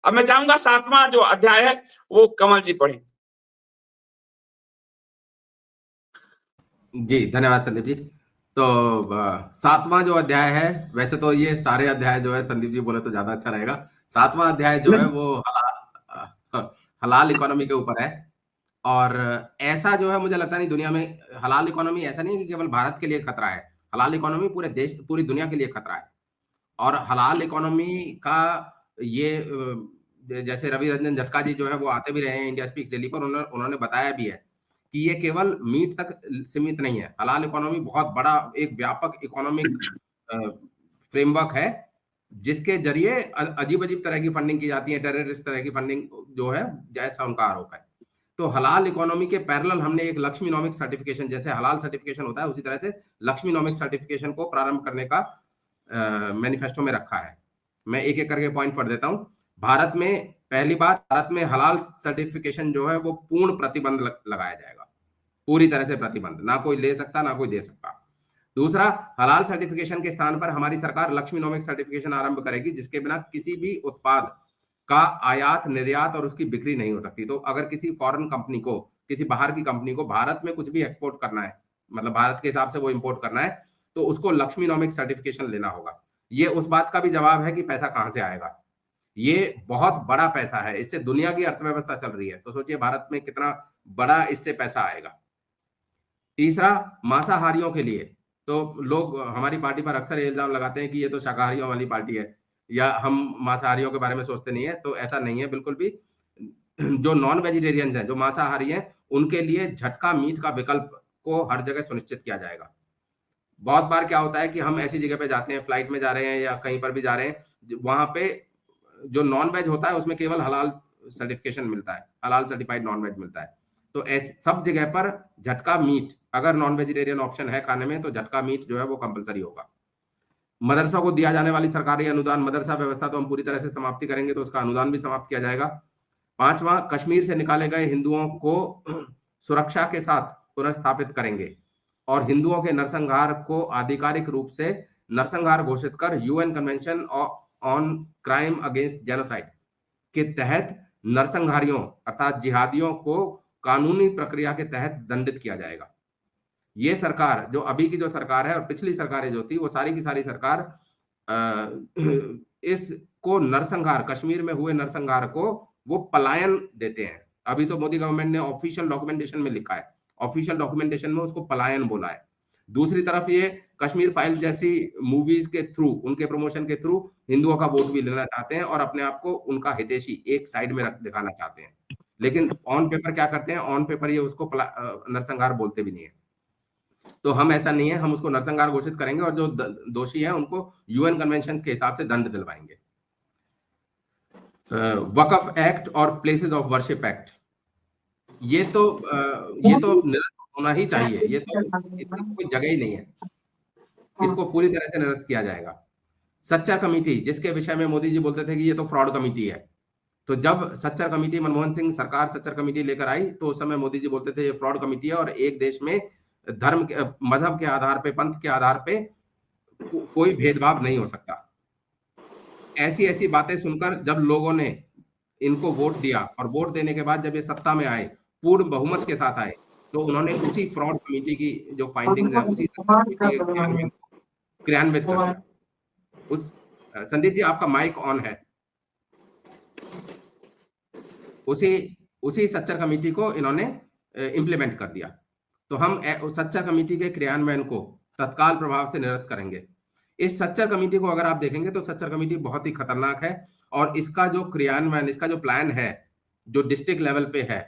अब मैं चाहूंगा 7वां जो अध्याय है वो कमल जी पढ़े। जी धन्यवाद संदीप जी। तो 7वां जो अध्याय है, वैसे तो ये सारे अध्याय जो है संदीप जी बोले तो ज्यादा अच्छा रहेगा। 7वां अध्याय जो है वो हलाल इकोनॉमी के ऊपर है। और ऐसा जो है मुझे लगता नहीं दुनिया में हलाल इकोनॉमी ऐसा नहीं है कि केवल भारत के लिए खतरा है, हलाल इकोनॉमी पूरे देश पूरी दुनिया के लिए खतरा है। और हलाल इकोनॉमी का ये जैसे रवि रंजन झटका जी जो है वो आते भी रहे हैं इंडिया स्पीक डेली पर, उन्होंने बताया भी है कि ये केवल मीट तक सीमित नहीं है। हलाल इकोनॉमी बहुत बड़ा एक व्यापक इकोनॉमिक फ्रेमवर्क है जिसके जरिए अजीब अजीब तरह की फंडिंग की जाती है, टेररिस्ट तरह की फंडिंग जो है, जैसा उनका आरोप है। तो हलाल इकोनॉमी के पैरेलल हमने एक लक्ष्मीनोमिक सर्टिफिकेशन, जैसे हलाल सर्टिफिकेशन होता है उसी तरह से लक्ष्मीनोमिक सर्टिफिकेशन को प्रारंभ करने का मैनिफेस्टो में रखा है। मैं एक एक करके पॉइंट पढ़ देता हूं। भारत में पहली बात, भारत में हलाल सर्टिफिकेशन जो है वो पूर्ण प्रतिबंध लगाया जाएगा, पूरी तरह से प्रतिबंध, ना कोई ले सकता ना कोई दे सकता। दूसरा, हलाल सर्टिफिकेशन के स्थान पर हमारी सरकार लक्ष्मीनोमिक सर्टिफिकेशन आरंभ करेगी जिसके बिना किसी भी उत्पाद का आयात निर्यात और उसकी बिक्री नहीं हो सकती। तो अगर किसी फॉरेन कंपनी को, किसी बाहर की कंपनी को भारत में कुछ भी एक्सपोर्ट करना है, मतलब भारत के हिसाब से वो इंपोर्ट करना है, तो उसको लक्ष्मीनोमिक सर्टिफिकेशन लेना होगा। ये उस बात का भी जवाब है कि पैसा कहां से आएगा। ये बहुत बड़ा पैसा है, इससे दुनिया की अर्थव्यवस्था चल रही है, तो सोचिए भारत में कितना बड़ा इससे पैसा आएगा। तीसरा, मांसाहारियों के लिए, तो लोग हमारी पार्टी पर अक्सर ये इल्जाम लगाते हैं कि ये तो शाकाहारियों वाली पार्टी है या हम मांसाहारियों के बारे में सोचते नहीं है, तो ऐसा नहीं है बिल्कुल भी। जो नॉन वेजिटेरियंस हैं, जो मांसाहारी हैं, उनके लिए झटका मीट का विकल्प को हर जगह सुनिश्चित किया जाएगा। बहुत बार क्या होता है कि हम ऐसी जगह पे जाते हैं, फ्लाइट में जा रहे हैं या कहीं पर भी जा रहे हैं, वहां पे जो नॉन वेज होता है उसमें केवल हलाल सर्टिफिकेशन मिलता है, हलाल सर्टिफाइड नॉन वेज मिलता है। तो ऐसे सब जगह पर झटका मीट, अगर नॉन वेजिटेरियन ऑप्शन है खाने में तो झटका मीट जो है वो कंपलसरी होगा। मदरसा को दिया जाने वाली सरकारी अनुदान, मदरसा व्यवस्था तो हम पूरी तरह से समाप्ति करेंगे, तो उसका अनुदान भी समाप्त किया जाएगा। पांचवा, कश्मीर से निकाले गए हिंदुओं को सुरक्षा के साथ पुनर्स्थापित करेंगे और हिंदुओं के नरसंहार को आधिकारिक रूप से नरसंहार घोषित कर UN convention on crime against genocide के तहत नरसंहारियों अर्थात जिहादियों को कानूनी प्रक्रिया के तहत दंडित किया जाएगा। ये सरकार, जो अभी की जो सरकार है और पिछली सरकारें जो थी, वो सारी की सारी सरकार इसको नरसंहार, कश्मीर में हुए नरसंहार को वो पलायन देते हैं। अभी तो मोदी गवर्नमेंट ने ऑफिशियल डॉक्यूमेंटेशन में लिखा है, ऑफिशियल डॉक्यूमेंटेशन में उसको पलायन बोला है। दूसरी तरफ ये कश्मीर फाइल जैसी मूवीज के थ्रू, उनके प्रमोशन के थ्रू हिंदुओं का वोट भी लेना चाहते हैं और अपने आप को उनका हितैषी एक साइड में रख दिखाना चाहते हैं। लेकिन ऑन पेपर क्या करते हैं, ऑन पेपर ये उसको नरसंहार बोलते भी नहीं है। तो हम ऐसा नहीं है, हम उसको नरसंहार घोषित करेंगे और जो दोषी हैं उनको यूएन कन्वेंशन के हिसाब से दंड दिलवाएंगे। वकफ एक्ट और प्लेसेस ऑफ वर्शिप एक्ट, ये तो निरस्त होना ही चाहिए, ये तो इसकी कोई जगह ही नहीं है, इसको पूरी तरह से निरस्त किया जाएगा। सच्चर कमेटी, जिसके विषय में मोदी जी बोलते थे कि ये तो फ्रॉड कमेटी है, तो जब सच्चर कमेटी, मनमोहन सिंह सरकार सच्चर कमेटी लेकर आई तो उस समय मोदी जी बोलते थे ये फ्रॉड कमेटी है और एक देश में धर्म के, मजहब के आधार पे, पंथ के आधार पे कोई भेदभाव नहीं हो सकता। ऐसी ऐसी बातें सुनकर जब लोगों ने इनको वोट दिया और वोट देने के बाद जब ये सत्ता में आए, पूर्ण बहुमत के साथ आए, तो उन्होंने उसी फ्रॉड कमेटी की जो फाइंडिंग्स है, उसी कमेटी के क्रियान्वित कर दिया। उस संदीप जी आपका माइक ऑन है। उसी सच्चर कमेटी को इन्होंने इंप्लीमेंट कर दिया। तो हम सच्चर कमेटी के क्रियान्वयन को तत्काल प्रभाव से निरस्त करेंगे। इस सच्चर कमेटी को अगर आप देखेंगे तो सच्चर कमेटी बहुत ही खतरनाक है और इसका जो क्रियान्वयन, इसका जो प्लान है, जो डिस्ट्रिक्ट लेवल पे है,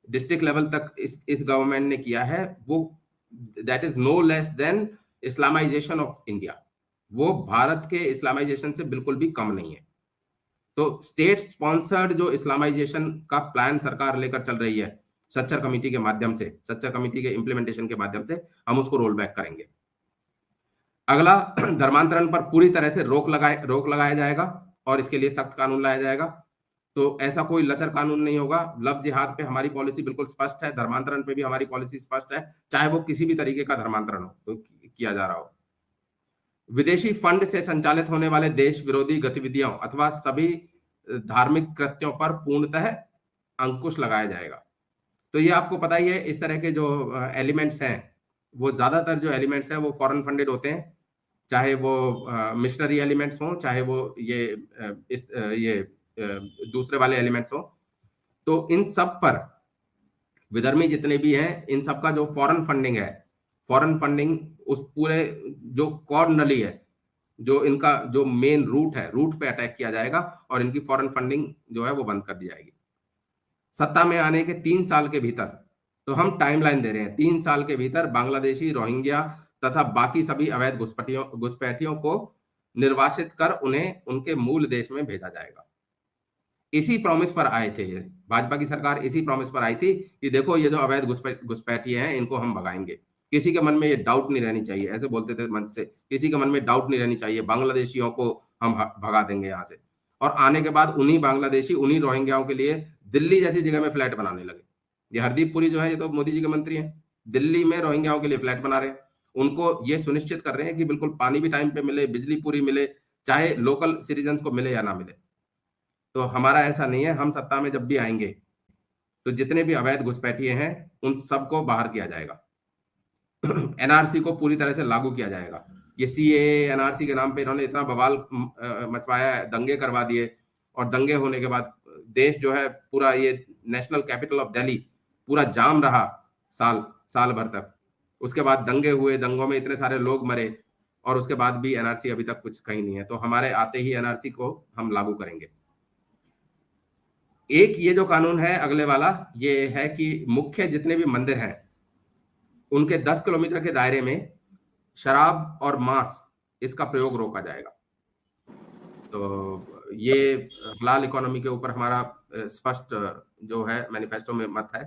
डिस्ट्रिक्ट लेवल तक इस गवर्नमेंट ने किया है, वो that is no less than Islamisation of India. वो भारत के इस्लामाइजेशन से बिल्कुल भी कम नहीं है। तो स्टेट स्पॉन्सर्ड जो इस्लामाइजेशन का प्लान सरकार लेकर चल रही है सच्चर कमेटी के माध्यम से, सच्चर कमेटी के इंप्लीमेंटेशन के माध्यम से, हम उसको रोल बैक करेंगे। अगला, धर्मांतरण पर पूरी तरह से रोक लगाया जाएगा और इसके लिए सख्त कानून लाया जाएगा। तो ऐसा कोई लचर कानून नहीं होगा। लव जिहाद पे हमारी पॉलिसी बिल्कुल स्पष्ट है, धर्मांतरण पे भी हमारी पॉलिसी स्पष्ट है, चाहे वो किसी भी तरीके का धर्मांतरण हो तो किया जा रहा हो। विदेशी फंड से संचालित होने वाले देश विरोधी गतिविधियों अथवा सभी धार्मिक कृत्यों पर पूर्णतः अंकुश लगाया जाएगा। तो ये आपको पता ही है, इस तरह के जो एलिमेंट्स हैं, वो ज़्यादातर जो एलिमेंट्स हैं वो फॉरेन फंडेड होते हैं, चाहे वो मिशनरी एलिमेंट्स हों, चाहे वो दूसरे वाले एलिमेंट्स हों। तो इन सब पर विधर्मी जितने भी हैं, इन सब का जो फॉरेन फंडिंग है, फॉरेन फंडिंग उस पूरे जो कॉर नली है, जो इनका जो मेन रूट है, रूट पे अटैक किया जाएगा और इनकी फॉरेन फंडिंग जो है वो बंद कर दी जाएगी। सत्ता में आने के 3 साल के भीतर, तो हम टाइमलाइन दे रहे हैं, 3 साल के भीतर बांग्लादेशी, रोहिंग्या तथा बाकी सभी अवैध घुसपैठियों को निर्वासित कर उन्हें उनके मूल देश में भेजा जाएगा। इसी प्रॉमिस पर आए थे ये, भाजपा की सरकार इसी प्रॉमिस पर आई थी कि देखो ये जो अवैध घुसपैठिए हैं इनको हम भगाएंगे। किसी के मन में ये डाउट नहीं रहनी चाहिए, ऐसे बोलते थे मंच से, किसी के मन में डाउट नहीं रहनी चाहिए, बांग्लादेशियों को हम भगा देंगे यहाँ से। और आने के बाद उन्हीं बांग्लादेशी, उन्हीं रोहिंग्याओं के लिए दिल्ली जैसी जगह में फ्लैट बनाने लगे। ये हरदीप पुरी जो है, ये तो मोदी जी के मंत्री हैं, दिल्ली में रोहिंग्याओं के लिए फ्लैट बना रहे हैं। उनको ये सुनिश्चित कर रहे हैं कि बिल्कुल पानी भी टाइम पे मिले, बिजली पूरी मिले, चाहे लोकल सिटीजन्स को मिले या ना मिले। तो हमारा ऐसा नहीं है, हम सत्ता में जब भी आएंगे तो जितने भी अवैध घुसपैठिए हैं उन सबको बाहर किया जाएगा। एनआरसी को पूरी तरह से लागू किया जाएगा। ये सीएए, एनआरसी के नाम पे इन्होंने इतना बवाल मचवाया है, दंगे करवा दिए, और दंगे होने के बाद देश जो है पूरा, ये नेशनल कैपिटल ऑफ दिल्ली पूरा जाम रहा साल भर तक। उसके बाद दंगे हुए, दंगों में इतने सारे लोग मरे, और उसके बाद भी एनआरसी अभी तक कुछ कहीं नहीं है। तो हमारे आते ही एनआरसी को हम लागू करेंगे। एक ये जो कानून है अगले वाला, ये है कि मुख्य जितने भी मंदिर हैं उनके 10 किलोमीटर के दायरे में शराब और मांस इसका प्रयोग रोका जाएगा। तो ये हलाल इकोनॉमी के ऊपर हमारा स्पष्ट जो है मैनिफेस्टो में मत है।